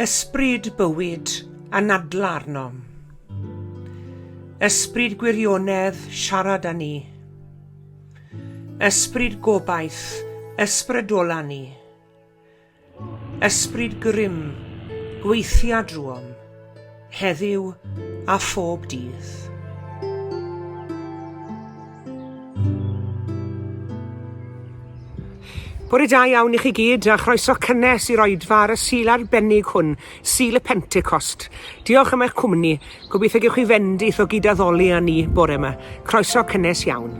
Ysbryd bywyd anadl arnom. Ysbryd gwirionedd siarad â ni. Ysbryd gobaith ysbrydola ni. Ysbryd grym gweithia drwom, heddiw a phob dydd. Bore da iawn i chi gyd a chroeso cynnes i'r oedfa ar y sil arbennig hwn, sil y Pentecost. Diolch am eich cwmni, gobeithio gewch chi fendith o gydaddoli â ni bore yma. Croeso cynnes iawn.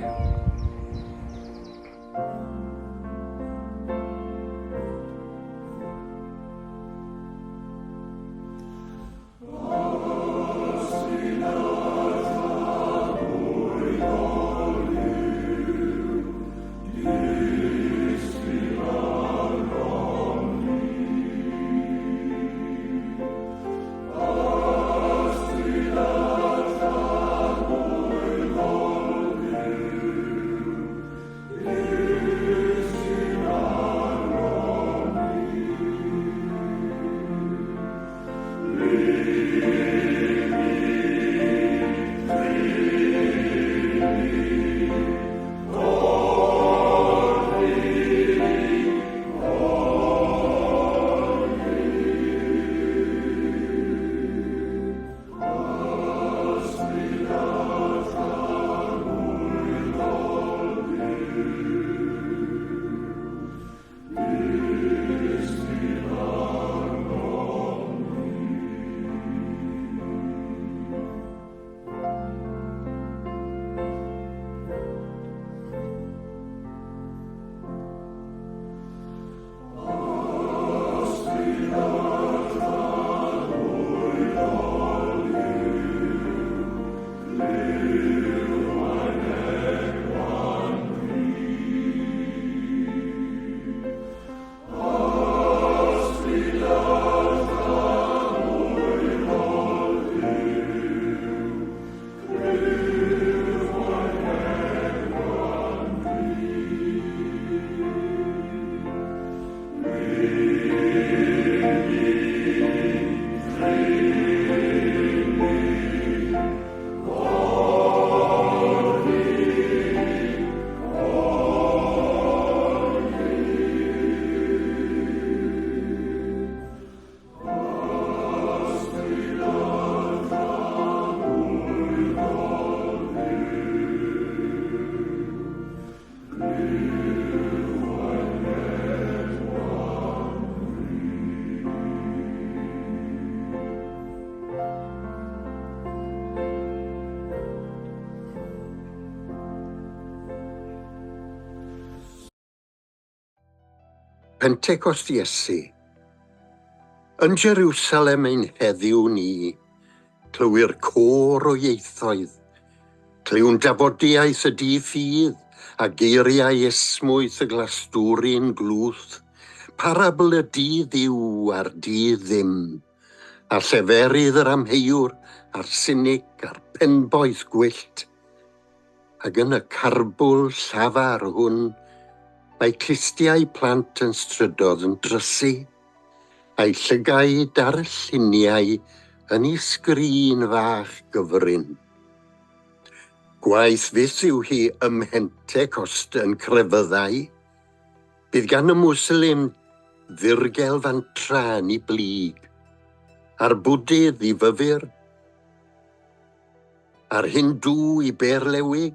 Pentecost Iesu. Yn Jerusalem ein heddiw ni, clywir côr o ieithoedd, clywn dafodiaeth y dydd ffydd, a geiriau esmwyth y glastwri'n glwth, parabl y dydd yw a'r dydd ddim, a lleferydd yr amheuwr, a'r sinig, a'r penboeth gwyllt, ac yn y carbwl llafar hwn, mae clustiau plant yn strydodd yn drysu, a'i llygaid ar y lluniau yn ei sgrin fach gyfrin. Gwaith fydd yw hi ym Pentecost yn crefyddau, bydd gan y Mwslim ddirgel fantra yn ei blig, a'r bwdydd i fyfyr, a'r Hindw i berlewig,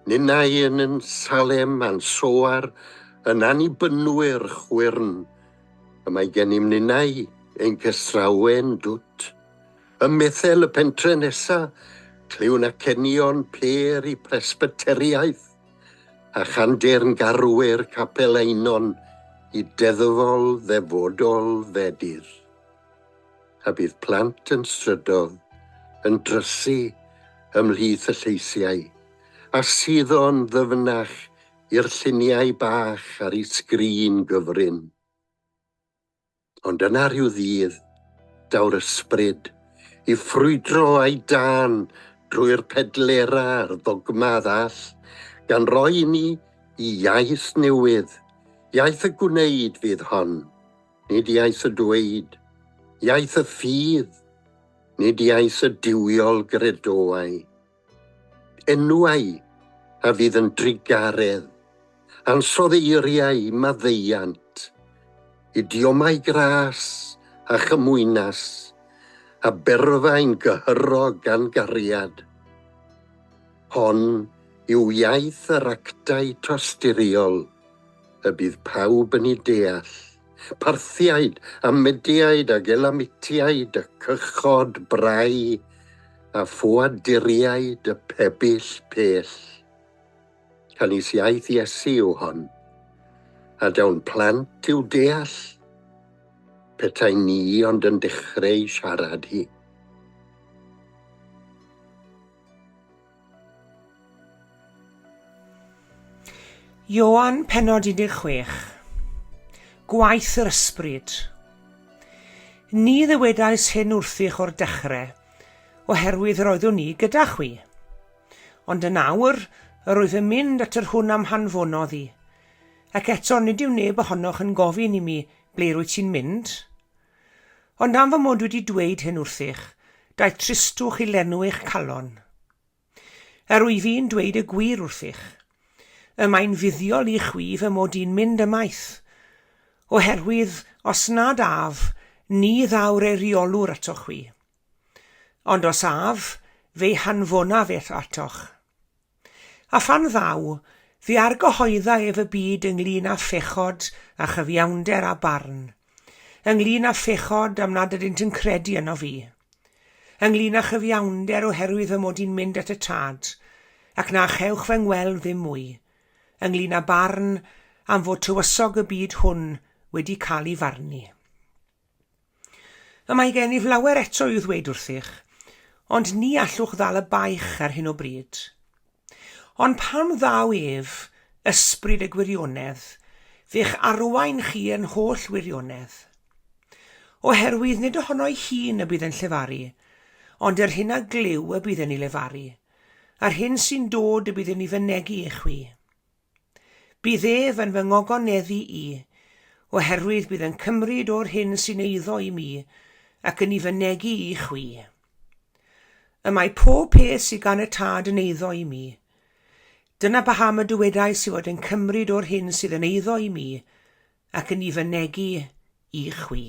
ninnau yn Salem a'n Soar yn annibynwyr chwyrn, y mae gennym ninnau ein cysrawen dwt. Ym Methel y pentre nesa, clywn acenion per i presbyteriaeth, a chander'n garwyr capelainon i deddfol ddefodol fedur. A bydd plant yn strydodd yn drysu ymhlith y lleisiau, a syddon ddyfnach i'r lluniau bach ar ei sgrin gyfrin. Ond yna rhyw ddydd, daw'r ysbryd, i ffrwydro a'i dan drwy'r pedlera a'r ddogma ddall, gan roi ni i iaith newydd, iaith y gwneud fydd hon, nid iaith y dweud, Iaith y ffydd, nid iaith y diwiol gredoau. Enwau a fydd yn drigaredd, ansoddeiriau maddeiant, idiomau gras a chymwynas, a berfau'n gyhyro gan gariad. Hon yw iaith yr actau tosturiol, y bydd pawb yn ei deall. Parthiaid a Mediaid a Elamitiaid a cychod brau a ffoaduriaid y pebyll pell. Canis iaith Iesu yw hon, a dawn plant i'w deall, petai ni ond yn dechrau siarad hi. Ioan pennod 16. Gwaith yr ysbryd. Ni ddywedais hyn wrthych o'r dechrau, oherwydd yr oeddwn ni gyda chwi. Ond yn awr, yr oedd yn mynd at yr hwn am hanfonodd i, ac eto nid yw neb ohonoch yn gofyn i mi ble rwyt ti'n mynd. Ond am fy mod wedi dweud hyn wrthych, daeth tristwch i lenw eich calon. Wyf fi'n dweud y gwir wrthych, y mae'n fuddiol i chwi fy mod i'n mynd ymaith, oherwydd os nad af, ni ddawr ei reolwr atoch chwi. Ond os af, fe hanfonaf eich atoch. A phan ddaw, fe argyhoedda ef y byd ynglyn â phechod a chyfiawnder a barn, ynglyn â phechod am nad ydynt yn credu yno fi, ynglyn â chyfiawnder oherwydd fy mod i'n mynd at y tad, ac na chewch fy ngweld ddim mwy, ynglyn â barn am fod tywysog y byd hwn wedi cael ei farnu. Y mae gen i flawer eto i'w ddweud wrthych, ond ni allwch ddal y baich ar hyn o bryd. Ond pam ddaw ef, ysbryd y gwirionedd, fe'ch arwain chi yn holl wirionedd. Oherwydd nid ohono'i hun y bydd yn llefaru, ond yr hyn a glyw y bydd yn ei lefaru, a'r hyn sy'n dod y bydd yn ei fynegu i chwi. Bydd ef yn fy ngogoneddu i, oherwydd bydd yn cymryd o'r hyn sy'n eiddo i mi, ac yn ei fynegu i chwi. Y mae pob peth sydd gan y tad yn eiddo i mi. Dyna paham y dywedais i fod yn cymryd o'r hyn sydd yn eiddo i mi, ac yn ei fynegu i chwi.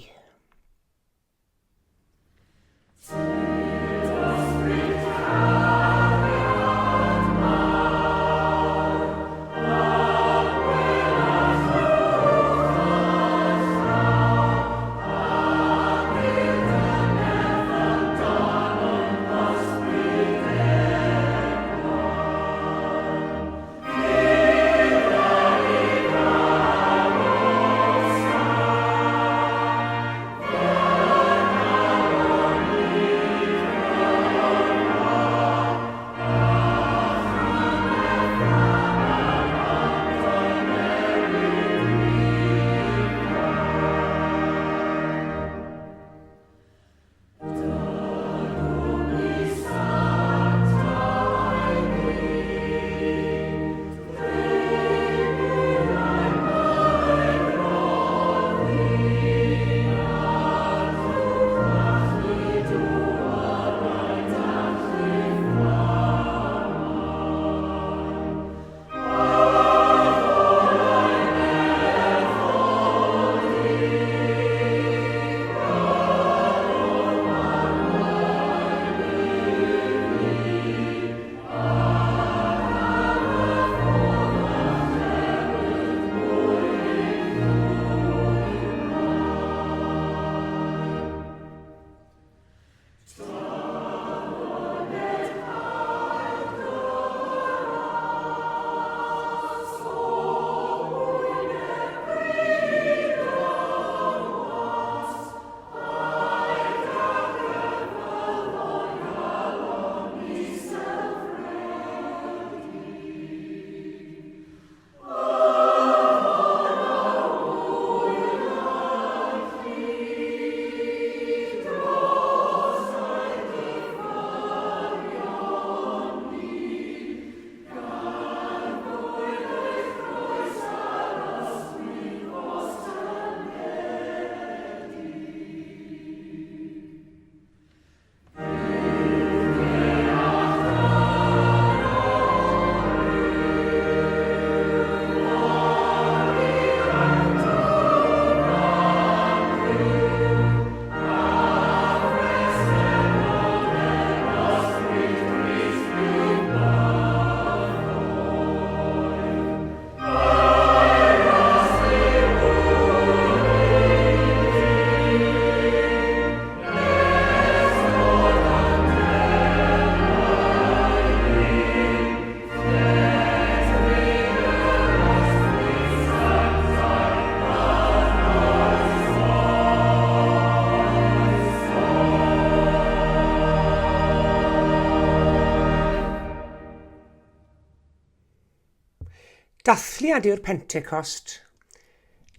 Dathliad yw'r Pentecost,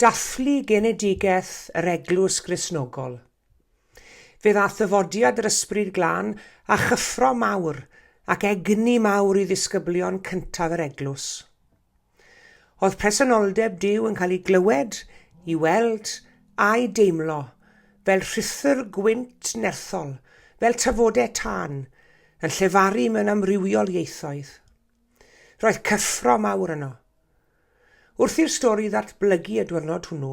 dathlu genedigaeth yr Eglwys Gristnogol. Fe ddath ddyfodiad yr Ysbryd Glân a chyffro mawr ac egni mawr i ddisgyblion cyntaf yr Eglwys. Oedd presenoldeb Duw yn cael ei glywed, i weld a'i deimlo fel rhythr gwynt nerthol, fel tafodau tân, yn llefaru mewn amrywiol ieithoedd. Roedd cyffro mawr yno. Wrth i'r stori ddatblygu y diwrnod hwnnw,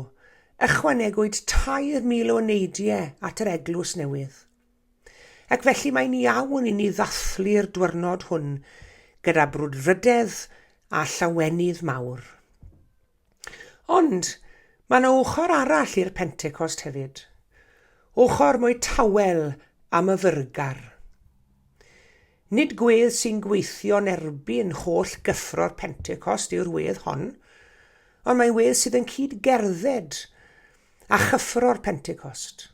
ychwanegwyd 3,000 o neidiau at yr Eglwys newydd. Ac felly mae'n iawn i ni ddathlu'r diwrnod hwn gyda brwdfrydedd a llawenydd mawr. Ond mae yna ochr arall i'r Pentecost hefyd. Ochr mwy tawel am y fyrgar. Nid gwedd sy'n gweithio'n erbyn holl gyffro'r Pentecost yw'r wedd hon, ond mae'n wedd sydd yn cyd-gerdded a chyffro'r Pentecost.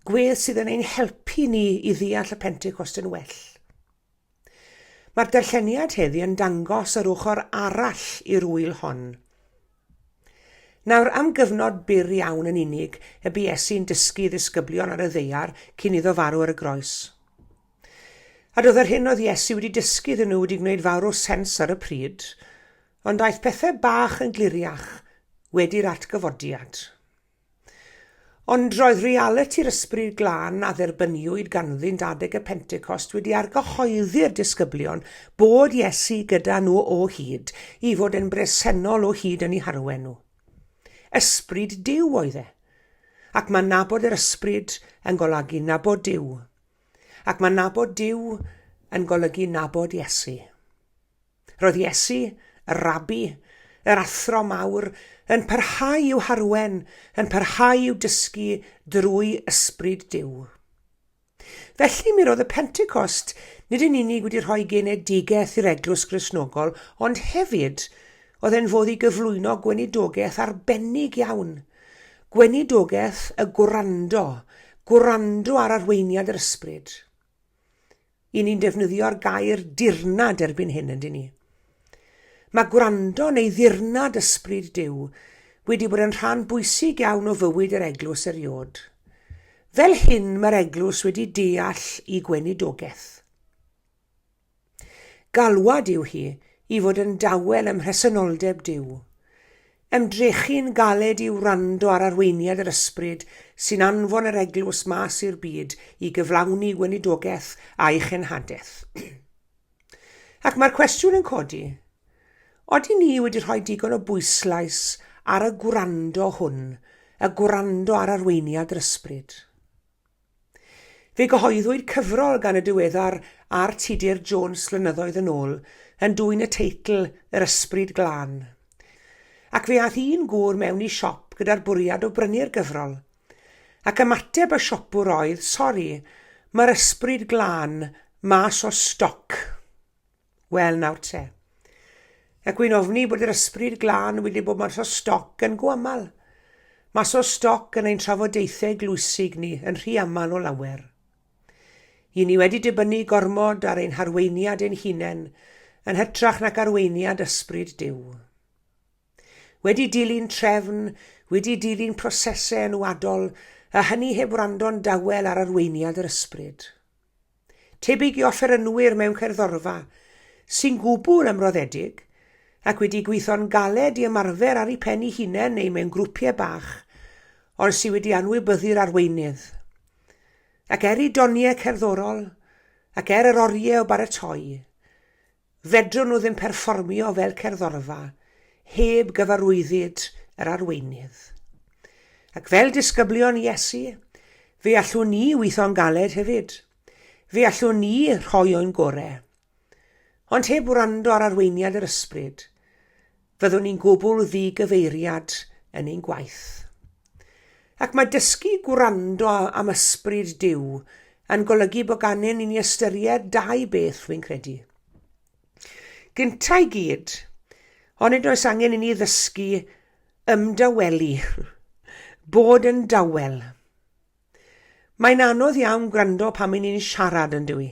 Gwedd sydd yn ein helpu ni i ddeall y Pentecost yn well. Mae'r darlleniad heddi yn dangos yr ochr arall i'r wyl hon. Nawr, am gyfnod byr iawn yn unig, y bu Iesu'n dysgu ddisgyblion ar y ddaear cyn iddo farw ar y groes. A doedd yr hyn oedd Iesu wedi dysgu iddyn nhw wedi gwneud fawr o sens ar y pryd, ond daeth pethau bach yn gliriach wedi'r atgyfodiad. Ond roedd realiti'r Ysbryd Glân a dderbyniwyd ganddynt adeg y Pentecost wedi argyhoeddi'r disgyblion bod Iesu gyda nhw o hyd i fod yn bresennol o hyd yn eu harwen nhw. Ysbryd Duw oedd e, ac mae nabod yr ysbryd yn golygu nabod Duw, ac mae nabod Duw yn golygu nabod Iesu. Roedd Iesu, y rabi, yr athro mawr, yn parhau i'w harwen, yn parhau i'w dysgu drwy ysbryd Duw. Felly mi roedd y Pentecost nid yn unig wedi rhoi genedigaeth i'r Eglwys Gristnogol, ond hefyd oedd e'n fodd i gyflwyno gweinidogaeth arbennig iawn. Gweinidogaeth y gwrando ar arweiniad yr ysbryd. I ni'n defnyddio'r gair dirnad erbyn hyn yn dyn ni. Mae gwrando neu ddirnad ysbryd Duw wedi bod yn rhan bwysig iawn o fywyd yr Eglwys eriod. Fel hyn mae'r Eglwys wedi deall i gweinidogaeth. Galwad yw hi i fod yn dawel ym mhresenoldeb Duw. Ymdrechu'n galed i wrando ar arweiniad yr ysbryd sy'n anfon yr Eglwys mas i'r byd i gyflawni gweinidogaeth a'i chenhadaeth. Ac mae'r cwestiwn yn codi, oedden ni wedi rhoi digon o bwyslais ar y gwrando hwn, y gwrando ar arweiniad yr ysbryd. Fe gyhoeddwyd cyfrol gan y diweddar ar Tudur Jones flynyddoedd yn ôl yn dwyn y teitl Yr Ysbryd Glân. Ac fe ath un gŵr mewn i siop gyda'r bwriad o brynu'r gyfrol. Ac ymateb y siopwr oedd, sori, mae'r Ysbryd Glân mas o stoc. Wel, nawr te. Ac wy'n ofni bod yr Ysbryd Glân wedi bod mas o stoc yn gwamal. Mas o stoc yn ein trafodaethau glwysig ni yn rhy amal o lawer. I ni wedi dibynnu gormod ar ein harweiniad ein hunain yn hytrach nac arweiniad ysbryd Duw. Wedi dilyn trefn, wedi dilyn prosesau enwadol, a hynny heb wrando'n dawel ar arweiniad yr ysbryd. Tebyg i offerynwyr mewn cerddorfa, sy'n gwbl ymroddedig, ac wedi gweithio'n galed i ymarfer ar ei pen ei hunain neu mewn grwpiau bach, ond sydd wedi anwybyddu'r arweinydd. Ac ei doniau cerddorol, ac yr oriau o baratoi, fedrwn nhw ddim perfformio fel cerddorfa, heb gyfarwyddyd yr arweinydd. Ac fel disgyblion Iesu, fe allwn ni weithio'n galed hefyd. Fe allwn ni rhoi o'n gorau. Ond heb wrando ar arweiniad yr ysbryd, fyddwn ni'n gwbl ddigyfeiriad yn ein gwaith. Ac mae dysgu gwrando am ysbryd Duw yn golygu bod gangen i ni ystyried dau beth fi'n credu. Gynta i gyd, ond nid oes angen i ni ddysgu ymdawelu, bod yn dawel. Mae'n anodd iawn gwrando pan mae'n ni'n siarad yn dwi.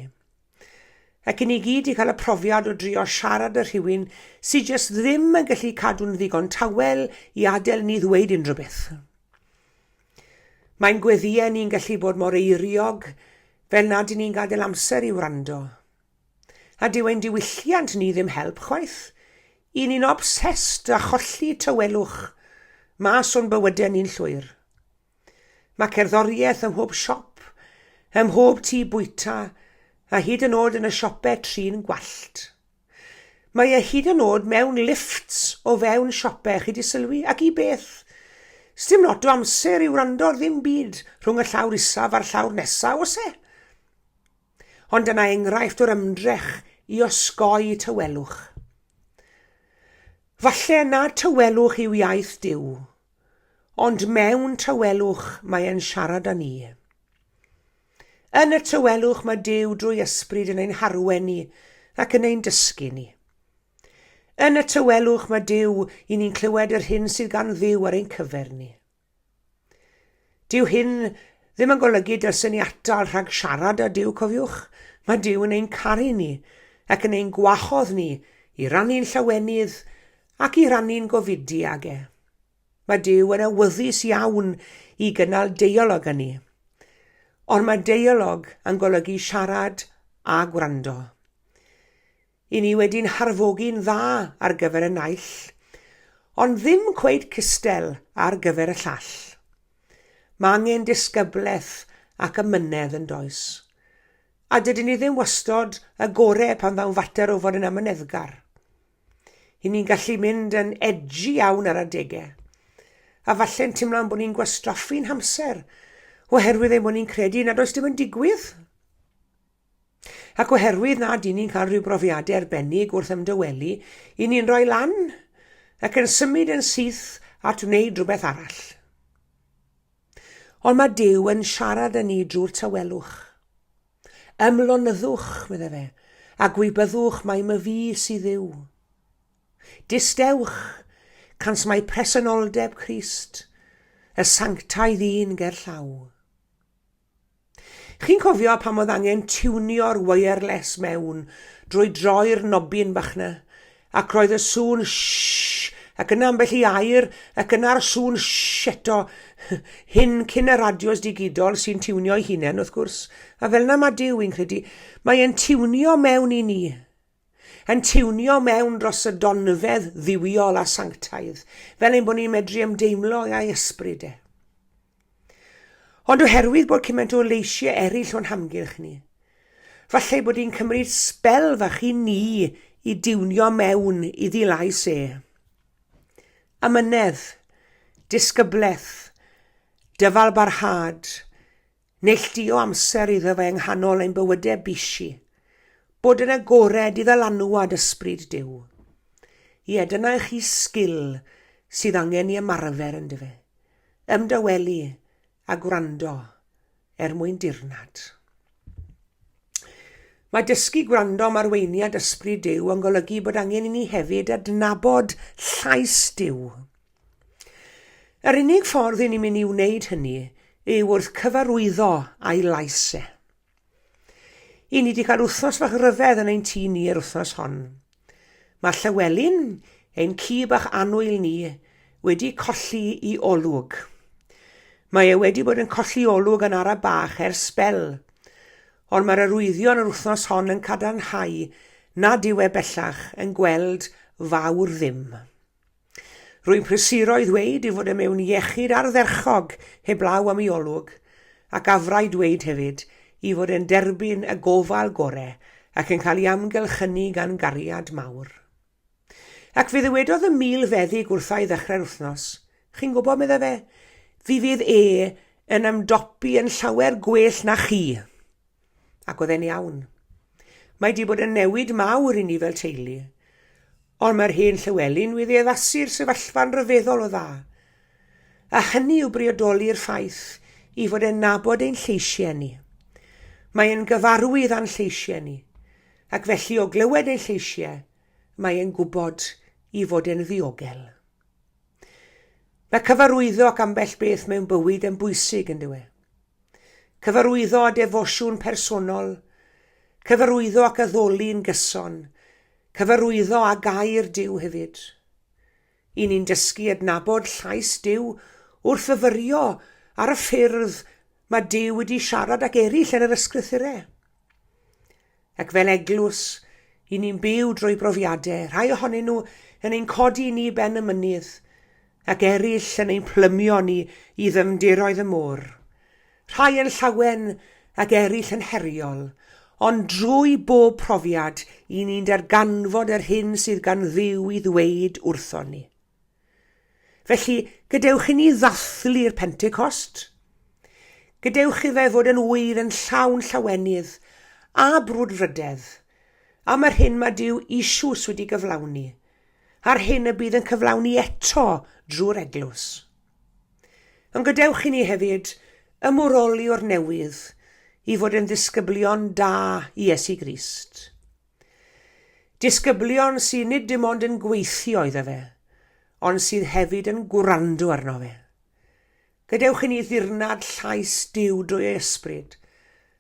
ac i ni gyd i cael y profiad o drio siarad y rhywun sydd jyst ddim yn gallu cadw'n ddigon tawel i adael ni ddweud unrhyw beth. Mae'n gweddiau ni'n gallu bod mor eiriog fel nad i ni'n gadael amser i wrando. A dyw ein diwylliant ni ddim help chwaith. I ni'n obsessed a cholli tywelwch mas o'n bywydau ni'n llwyr. Mae cerddoriaeth ym mhob siop, ym mhob tŷ bwyta, a hyd yn oed yn y siopau trin gwallt. Mae e hyd yn oed mewn lifts o fewn siopau, chi di sylwi, ac i beth. Sdim lot o amser i wrando ddim byd rhwng y llawr isaf a'r llawr nesaf, oes e? Ond yna enghraifft o'r ymdrech i osgoi tywelwch. Falle na tywelwch yw iaith Duw, ond mewn tywelwch mae e'n siarad â ni. Yn y tywelwch mae Duw drwy ysbryd yn ein harwen ni ac yn ein dysgu ni. Yn y tywelwch mae Duw i ni'n clywed yr hyn sydd gan Dduw ar ein cyfer ni. Dyw hyn ddim yn golygu dylsyn ni atal rhag siarad â Duw, cofiwch. Mae Duw yn ein caru ni ac yn ein gwahodd ni i rannu'n llawenydd ac i rannu'n gofidi ag e. Mae Duw yn awyddus iawn i gynnal deialog â ni. Ond mae deialog yn golygu siarad a gwrando. I ni wedi'n harfogi'n dda ar gyfer y naill, ond ddim cweud cystel ar gyfer y llall. Mae angen disgybleth ac ymynedd yn does. A dydyn ni ddim wastod y gorau pan ddawn fater o fod yn ymyneddgar. I ni'n gallu mynd yn edgy iawn ar adegau. A falle'n teimlo'n bod ni'n gwastraffu'n hamser, oherwydd ein bod ni'n credu nad oes dim yn digwydd. Ac oherwydd nad i ni'n cael rhyw brofiadau arbennig wrth ymdywelu, i ni'n rhoi lan ac yn symud yn syth at wneud rhywbeth arall. Ond mae Duw yn siarad â ni drwy'r tawelwch. Ymlonyddwch, medde fe, a gwybyddwch mae my fi sydd Dduw. Distewch, cans mae presenoldeb Crist, y sanctaidd un gerllaw. Chi'n cofio pam oedd angen tiwnio'r wireless mewn drwy droi'r nobyn bach na, ac roedd y sŵn shhh, ac yna ambell i air, ac yna'r sŵn shhh eto, hyn cyn y radios digidol sy'n tiwnio'i hunain wrth gwrs, a fel yna mae Duw i'n credu, mae e'n tiwnio mewn i ni, yn tiwnio mewn dros y donfedd ddiwiol a sanctaidd, fel ein bod ni'n medru ymdeimlo a'i ysbryd e. Ond oherwydd bod cymaint o leisiau eraill o'n hamgylch ni, falle bod hi'n cymryd sbel fach i ni i diwnio mewn i ddilais e. Ymynedd, disgybleth, dyfal barhad, neilltu o amser iddo fe yng nghanol ein bywydau bisi, bod yn agored i ddylanwad ysbryd Duw. Ie, dyna chi sgil sydd angen i ymarfer yn dyfe. Ymdawelu a gwrando mwyn dirnad. Mae dysgu gwrando am arweiniad ysbryd Duw yn golygu bod angen i ni hefyd adnabod llais Duw. Yr unig ffordd i ni'n mynd i wneud hynny yw wrth cyfarwyddo a'i lais e. I ni wedi cael wythnos fach ryfedd yn ein tŷ ni yr wythnos hon. Mae Llywelyn, ein ci bach anwyl ni, wedi colli i olwg. Mae e wedi bod yn colli olwg yn ara bach ers sbel, ond mae'r arwyddion yr wythnos hon yn cadarnhau nad yw e bellach yn gweld fawr ddim. Rwy'n prysuro i ddweud i fod e mewn iechyd ardderchog heblaw am ei olwg, ac afrai dweud hefyd i fod e'n derbyn y gofal gorau ac yn cael ei amgylchynu gan gariad mawr. Ac fe ddywedodd y mil feddyg wrthai ddechrau'r wythnos, chi'n gwybod medde fe, fi fydd yn ymdopi yn llawer gwell na chi. Ac oedd e'n iawn. Mae di bod yn newid mawr i ni fel teulu, ond mae'r hen Llywelyn wedi addasu'r sefyllfa'n ryfeddol o dda. A hynny yw briodoli'r ffaith i fod e'n nabod ein lleisiau ni. Mae e'n gyfarwydd a'n lleisiau ni, ac felly o glywed ein lleisiau, mae e'n gwybod i fod e'n ddiogel. Mae cyfarwyddo ac ambell beth mewn bywyd yn bwysig yn dywe. Cyfarwyddo a defosiwn personol, cyfarwyddo ac addoli'n gyson, cyfarwyddo a gair Duw hefyd. I ni'n dysgu adnabod llais Duw wrth fyfyrio ar y ffyrdd mae Duw wedi siarad ac eraill yn yr ysgrythurau. Ac fel eglwys, i ni'n byw drwy brofiadau, rhai ohonyn nhw yn ein codi ni ben y mynydd, ac eraill yn ein plymio ni i ddymdiroedd y môr. Rhai yn llawen ac eraill yn heriol, ond drwy bob profiad i ni'n darganfod yr hyn sydd gan Dduw i ddweud wrthon ni. Felly, gadewch i ni ddathlu'r Pentecost. Gadewch i fe fod yn wir yn llawn llawenydd a brwdfrydedd, am yr hyn mae Duw isiws wedi gyflawni, a'r hyn y bydd yn cyflawni eto drwy'r eglwys. Ond gadewch i ni hefyd ymwroli o'r newydd i fod yn ddisgyblion da i Iesu Grist. Disgyblion sy'n nid dim ond yn gweithio iddo fe, ond sydd hefyd yn gwrando arno fe. Gadewch i ni ddirnad llais Duw drwy ysbryd,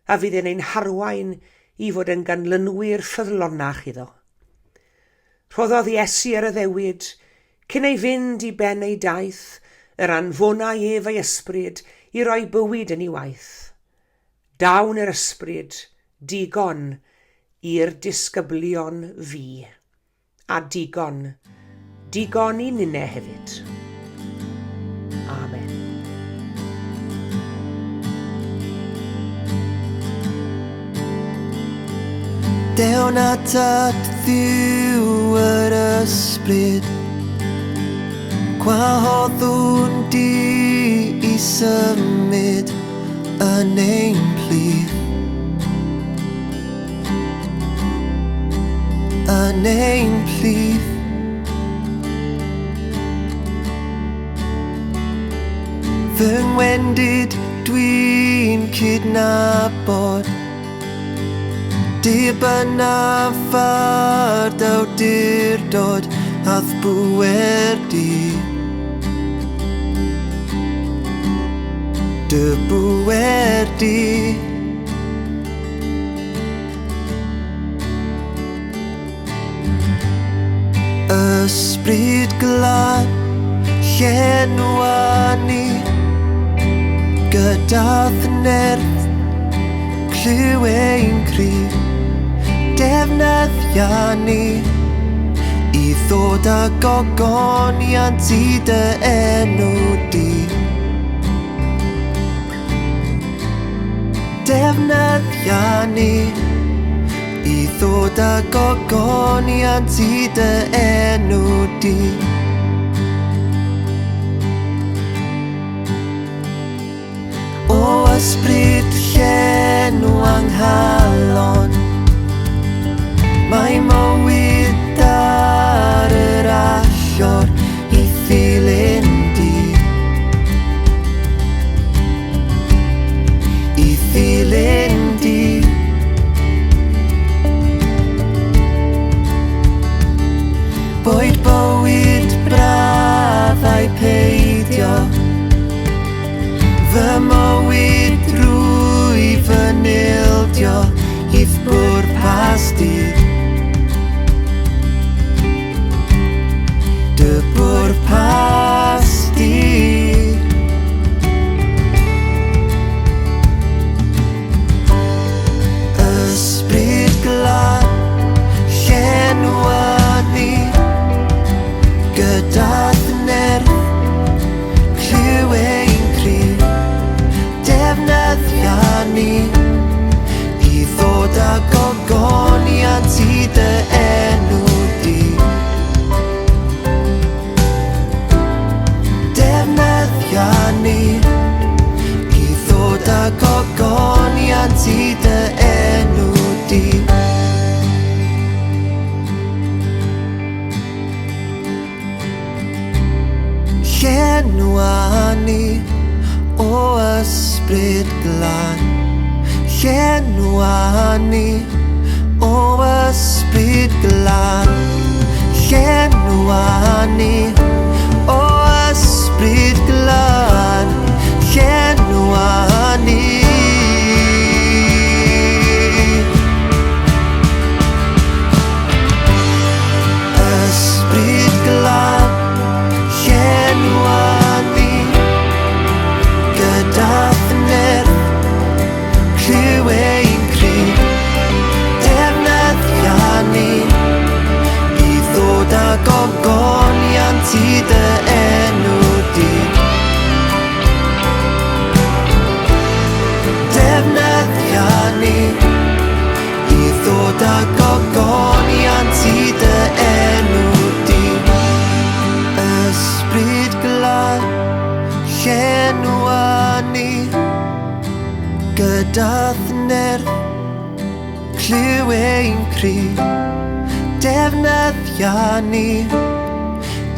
a fydd yn ein harwain i fod yn ganlynwyr ffyddlonach iddo. Rhoddodd Iesu ar y ddewyd, cyn ei fynd i ben ei daeth, yr anfonau ef ei ysbryd i roi bywyd yn ei waith. Dawn yr ysbryd, digon i'r disgyblion fi, a digon i ninne hefyd. Amen. Dewn at Dduw yr ysbryd, gwahoddwn di i symud yn ein plith, yn ein plith. Fy ngwendid dwi'n cydnabod, dibynaf ar awdurdod ath bwer di. Dy bwer di. Ysbryd glad llenwa ni, gyda'r nerth clyw ein cryf, defnyddia ni i ddod â gogoniant i dy enw di. Defnyddia ni i ddod â gogoniant i dy enw di. O ysbryd llenw anghalon, mae mywyd ar yr allor i ddilyn di. I ddilyn di. Boed bywyd braf a'i peidio, fy mywyd drwy fy nildio i'th bwrpas di. Dy bwrpas di. Ysbryd glad llenwa ni, gyda'r nerth clyw ein cryf, defnyddia ni i ddod â gogoniant i dy enw di. Defnyddia ni i ddod â gogoniant i dy enw di. Llenwa ni o ysbryd glad, llenwa ni o ysbryd glad, llenwa ni o ysbryd glad, llenwa ni. pryd defnyddia ni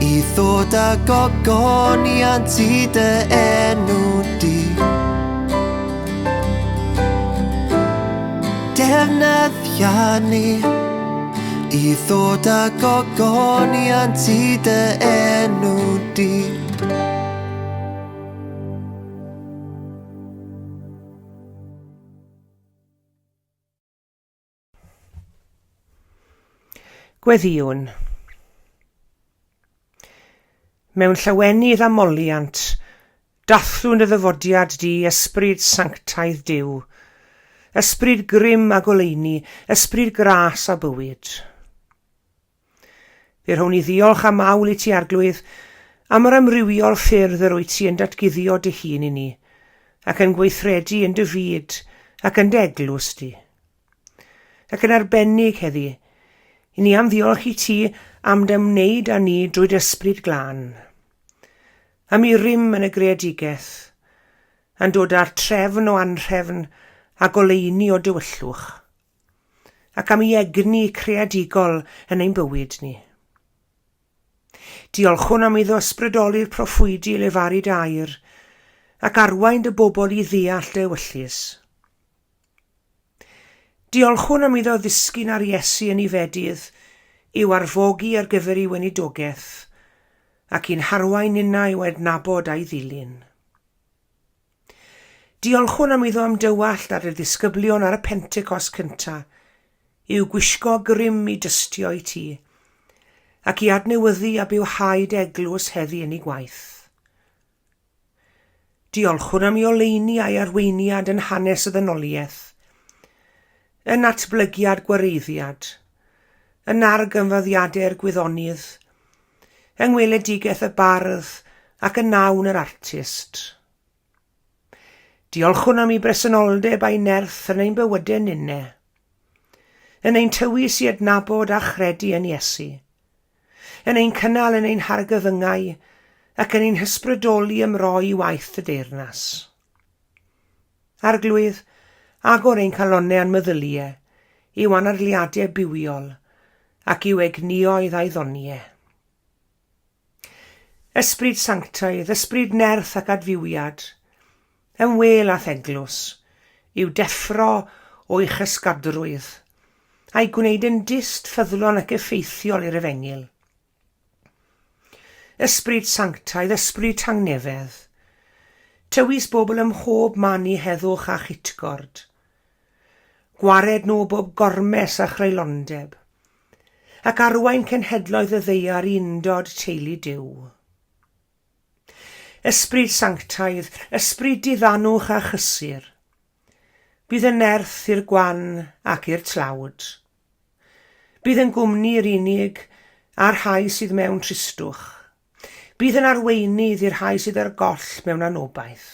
I ddod â gogoniant I dy enw di Defnyddia ni I ddod â gogoniant I dy enw di Gweddiwn. Mewn llaweni ddamoliant, dathlwn y ddyfodiad di ysbryd sanctaidd Duw, ysbryd grym a goleini, ysbryd gras a bywyd. Fe rhawn I ddiolch am awl I ti arglwydd, am yr amrywiol ffyrdd yr wyt ti yn datguddio dy hun I ni, ac yn gweithredu yn dy fyd, ac yn dy eglws di. Ac yn arbennig heddi, I ni am ddiolch I ti am ymwneud â ni drwy'r ysbryd glân. Am I rym yn y greadigaeth, yn dod â'r trefn o anrhefn a goleini o dywyllwch, ac am I egni creadigol yn ein bywyd ni. Diolchwn am iddo ysbrydoli'r proffwydi lefaru dair, ac arwain dy bobl I ddeall dy wyllus. Diolchwn am iddo ddisgyn ar Iesu yn ei fedydd, i'w arfogi ar gyfer ei weinidogaeth, ac i'n harwain innau o adnabod a'i ddilyn. Diolchwn am iddo am dywallt ar y ddisgyblion ar y Pentecost cynta, i'w gwisgo grym I dystio I ti, ac I adnewyddu a byw haid eglws heddi yn ei gwaith. Diolchwn am I oleini a'i arweiniad yn hanes y ddynoliaeth, yn atblygiad gwareiddiad, yn argymfyddiadau'r gwyddonydd, yng ngweledigaeth y bardd ac yn nawn yr artist. Diolchwn am I bresenoldeb a'i nerth yn ein bywydau ninne, yn ein tywys I adnabod a chredu yn Iesu, yn ein cynnal yn ein hargyfyngau ac yn ein hysbrydoli ymroi I waith y deyrnas. Arglwydd, agor ein calonnau a'n meddyliau, i'w anarliadau bywiol, ac i'w egnioedd a'i ddoniau. Ysbryd sanctaidd, ysbryd nerth ac adfywiad, ymwel a theglws, i'w deffro o'i chysgadrwydd, a'i gwneud yn dist ffyddlon ac effeithiol i'r efengil. Ysbryd sanctaidd, ysbryd tangnefedd, tywys bobl ym mhob man I heddwch a chitgord, gwared nhw bob gormes a chreulondeb, ac arwain cenhedloedd y ddeiar I undod teulu Duw. Ysbryd sanctaidd, ysbryd diddanwch a chysur, bydd yn nerth i'r gwan ac i'r tlawd. Bydd yn gwmni'r unig a'r rhai sydd mewn tristwch. Bydd yn arweinydd i'r rhai sydd ar goll mewn anobaith.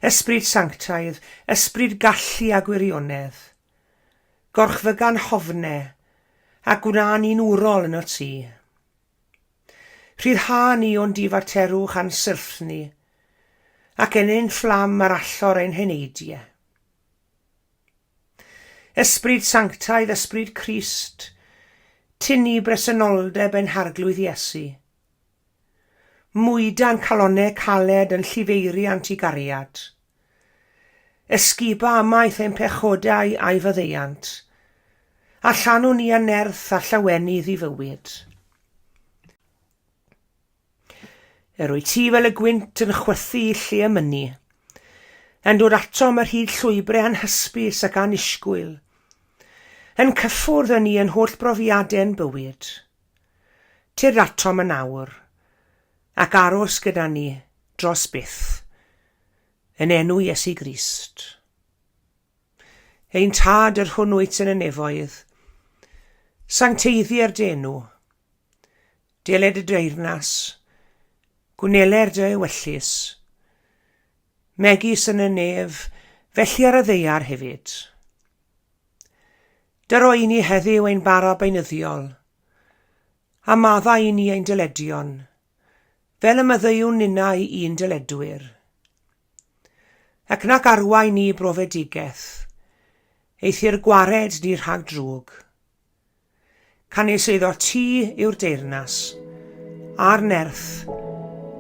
Ysbryd sanctaidd, ysbryd gallu a gwirionedd, gorchfygan hofnau a gwna'n ni'n wrol yn o ti. Rhyddha ni o'n difaterwch a'n syrth ni, ac yn ein fflam ar allor ein heneidiau. Ysbryd sanctaidd, ysbryd Crist, tynnu bresenoldeb ein harglwydd Iesu. Mwyda'n calonnau caled yn llifeiriant I gariad. Esguba amaeth ein pechodau a'i fyddeiant, a llanw ni a nerth a llawenydd I fywyd. Wyt ti fel y gwynt yn chwythu I lle ymynu, yn dod atom yr hyd llwybrau anhysbys ac anisgwyl, yn cyffwrdd yn ni yn holl brofiadau yn bywyd. Tir atom yn awr, ac aros gyda ni dros byth, yn enw Iesu Grist. Ein tad yr hwn wyt yn y nefoedd, sancteiddi'r denw, deled y deyrnas, gwneler dy ewyllus, megis yn y nef, felly ar y ddeiar hefyd. Dyroi ni heddiw ein bara beunyddiol, a madda I ni ein dyledion, fel y myddeiwn ninnau i'n dyledwyr. Ac nac arwai ni brofedigaeth, Eithir gwared di rhag drwg. Canis iddo ti yw'r deyrnas, a'r nerth,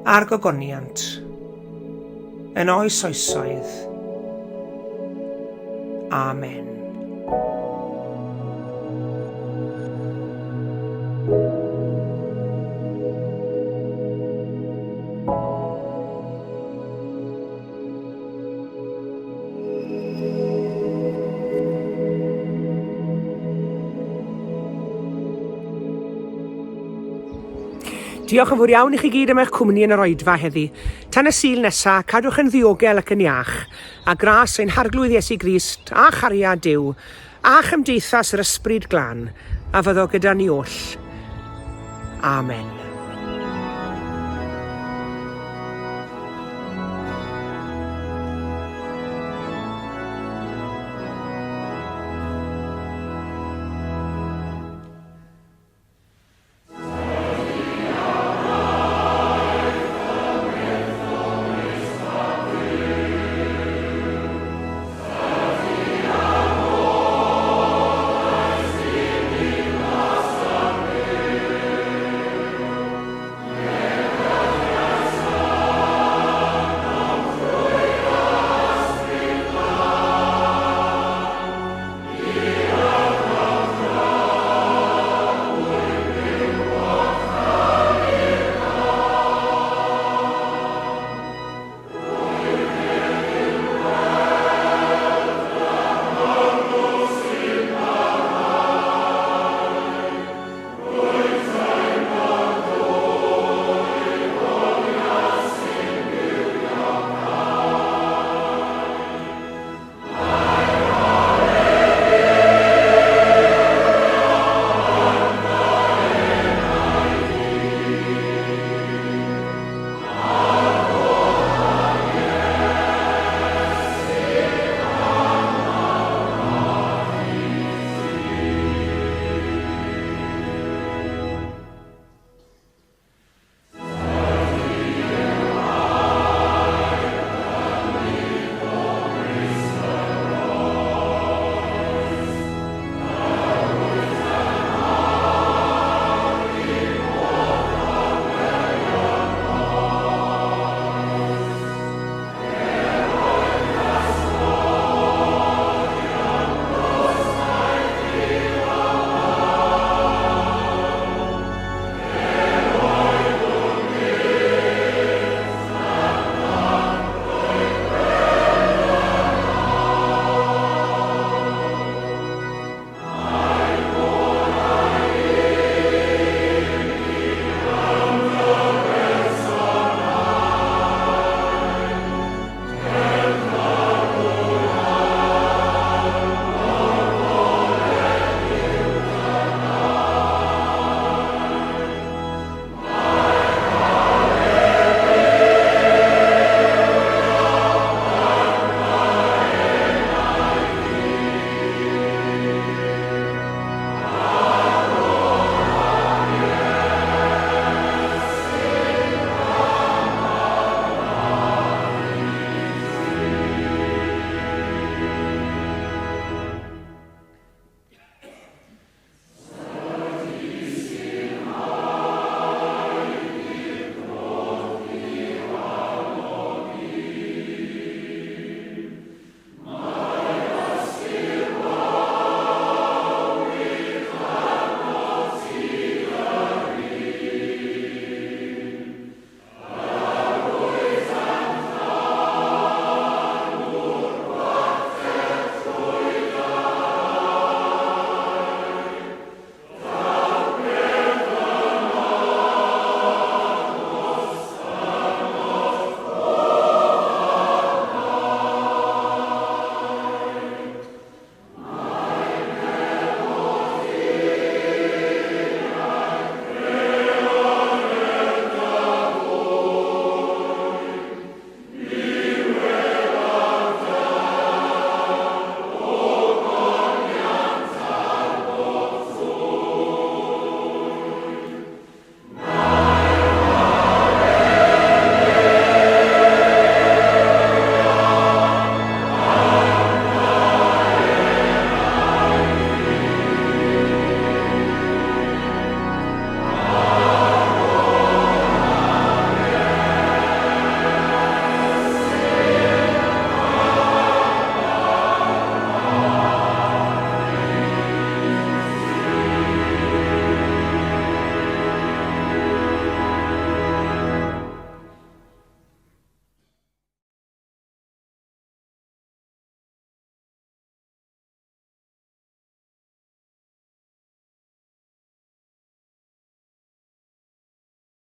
a'r gogoniant, yn oes oesoedd. Amen. Diolch yn fawr iawn i chi gyd am eich cwmni yn yr oedfa heddi. Tan y Sul nesaf, cadwch yn ddiogel ac yn iach, a gras ein harglwydd Iesu Grist, a chariad Duw, a chymdeithas yr ysbryd glân, a fyddo gyda ni oll. Amen.